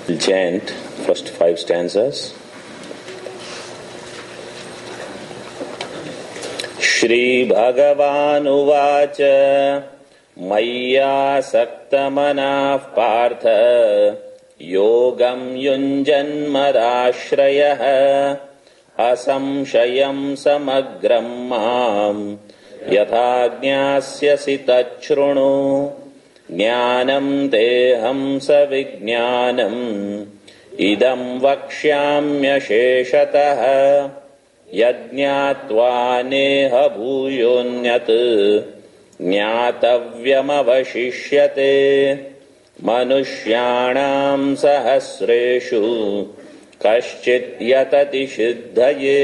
We'll chant first 5 stanzas. Shri Bhagavan Uvacha Maya Saktamanah Partha Yogam Yunjanmadashrayah Asamshayam Samagram Mam Yathajñasyasi Tachrunu Jnanam teham savijnanam idam vakshyamya sheshatah yajñātvā neha bhūyonyat jñātavyamavashishyate manushyanam sahasreshu kaschit yatati siddhaye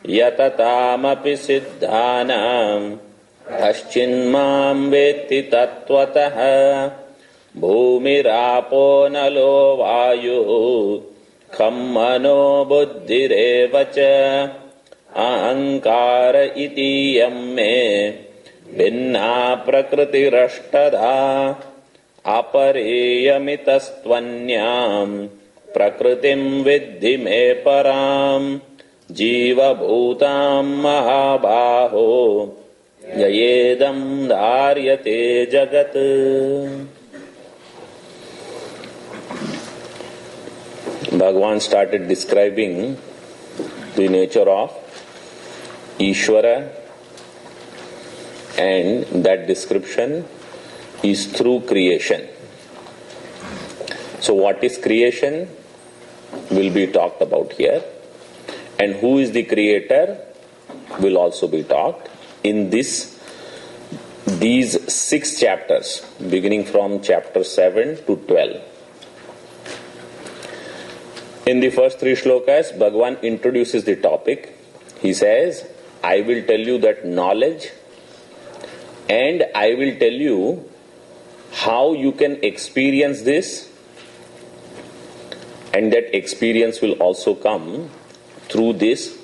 yatatāmapi siddhānam Chinmaya vetti tattvataha bhumirapo nalo vayu khammano buddhirevacha ahankara iti yamme binna prakritirashtadha apareyamitastvanyam prakritim viddhi me param jiva bhutam mahabhaho Yayedam dharyate jagat. Bhagavan started describing the nature of Ishvara, and that description is through creation. So what is creation will be talked about here, and who is the creator will also be talked in these 6 chapters, beginning from chapter 7 to 12. In the first 3 shlokas, Bhagavan introduces the topic. He says, I will tell you that knowledge, and I will tell you how you can experience this, and that experience will also come through this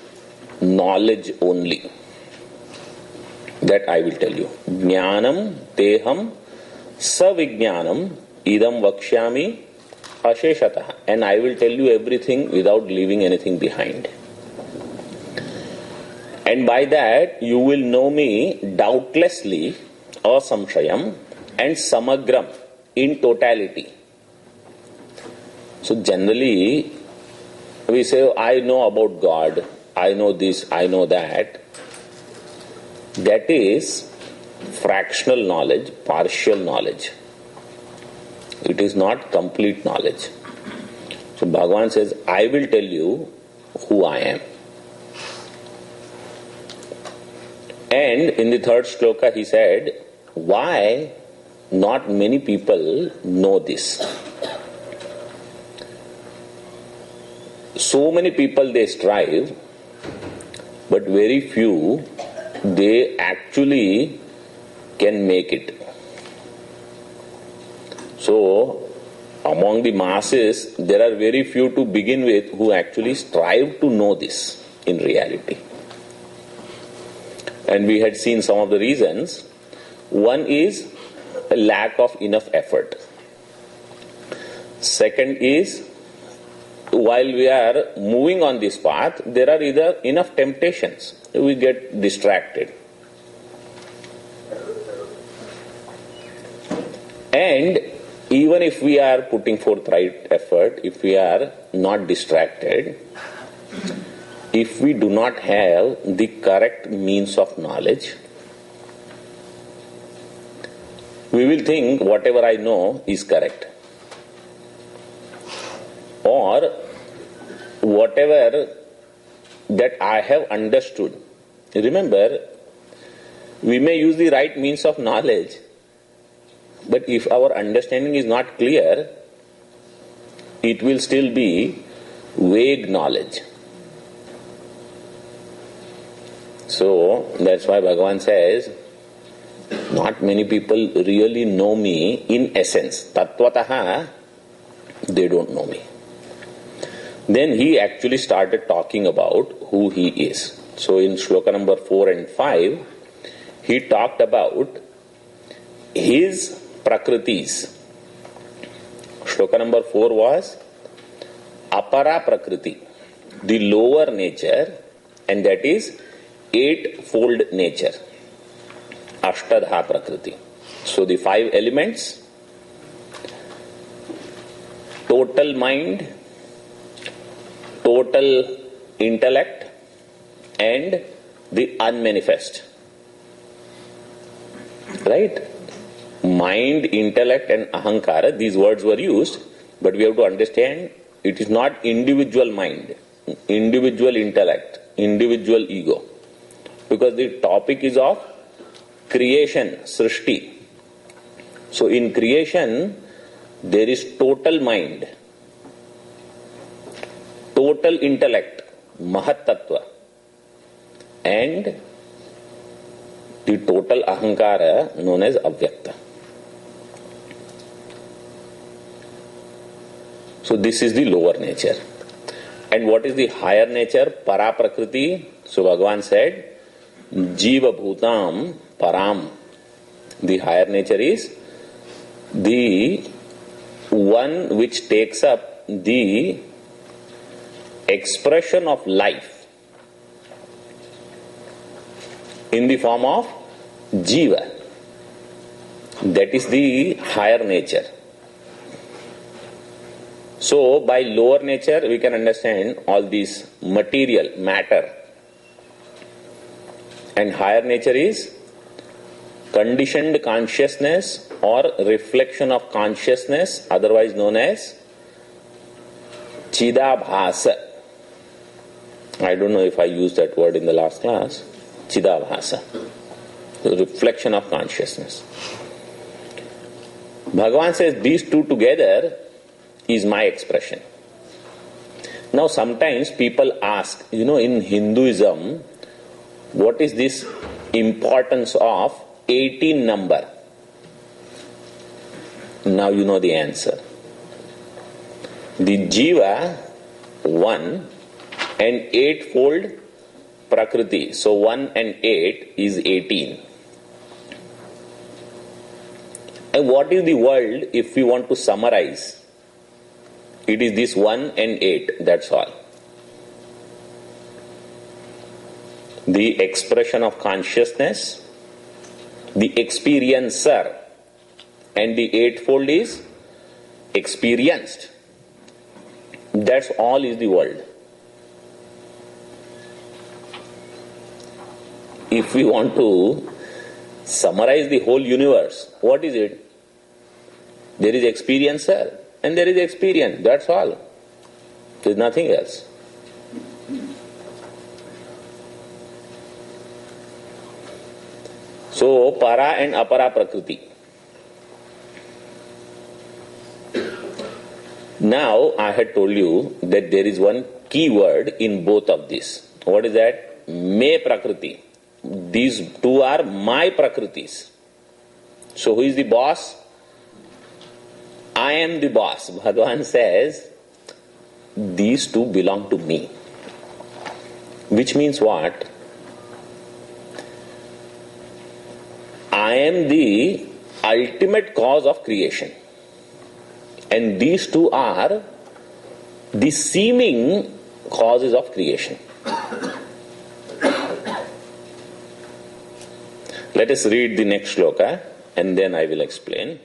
knowledge only. That I will tell you. Jnanam teham savijnanam idam vakshyami asheshatah. And I will tell you everything without leaving anything behind. And by that you will know me doubtlessly, asamshayam, and samagram, in totality. So generally we say, I know about God, I know this, I know that. That is fractional knowledge, partial knowledge. It is not complete knowledge. So Bhagavan says, I will tell you who I am. And in the 3rd shloka he said, why not many people know this? So many people they strive, but very few they actually can make it. So, among the masses, there are very few to begin with who actually strive to know this in reality. And we had seen some of the reasons. One is a lack of enough effort. Second is, while we are moving on this path, there are either enough temptations. We get distracted. And even if we are putting forth right effort, if we are not distracted, if we do not have the correct means of knowledge, we will think whatever I know is correct. Or whatever that I have understood. Remember, we may use the right means of knowledge, but if our understanding is not clear, it will still be vague knowledge. So, that's why Bhagavan says, not many people really know me in essence. Tattvataha, they don't know me. Then he actually started talking about who he is. So in shloka number 4 and 5, he talked about his prakritis. Shloka number 4 was Apara Prakriti, the lower nature, and that is eightfold nature. Ashtadha Prakriti. So the 5 elements: total mind, total intellect, and the unmanifest. Right? Mind, intellect, and ahankara, these words were used, but we have to understand it is not individual mind, individual intellect, individual ego, because the topic is of creation, srishti. So in creation, there is total mind, total intellect, mahat tattva, and the total ahankara known as avyakta. So this is the lower nature. And what is the higher nature? Para Prakriti. So Bhagavan said, Jiva Bhutam Param. The higher nature is the one which takes up the expression of life in the form of Jiva. That is the higher nature. So by lower nature we can understand all these material, matter. And higher nature is conditioned consciousness or reflection of consciousness, otherwise known as Chidabhasa. I don't know if I used that word in the last class. Chidabhasa. The reflection of consciousness. Bhagavan says these two together is my expression. Now sometimes people ask, in Hinduism, what is this importance of 18 number? Now you know the answer. The Jiva, 1, and eightfold Prakriti. So 1 and 8 is 18. And what is the world if we want to summarize? It is this 1 and 8, that's all. The expression of consciousness, the experiencer, and the eightfold is experienced. That's all is the world. If we want to summarize the whole universe, what is it? There is experiencer and there is experience, that's all. There is nothing else. So, para and apara prakriti. Now, I had told you that there is one key word in both of these. What is that? Me prakriti. These two are my prakritis. So, who is the boss? I am the boss. Bhagavan says, these two belong to me. Which means what? I am the ultimate cause of creation. And these two are the seeming causes of creation. Let us read the next shloka and then I will explain.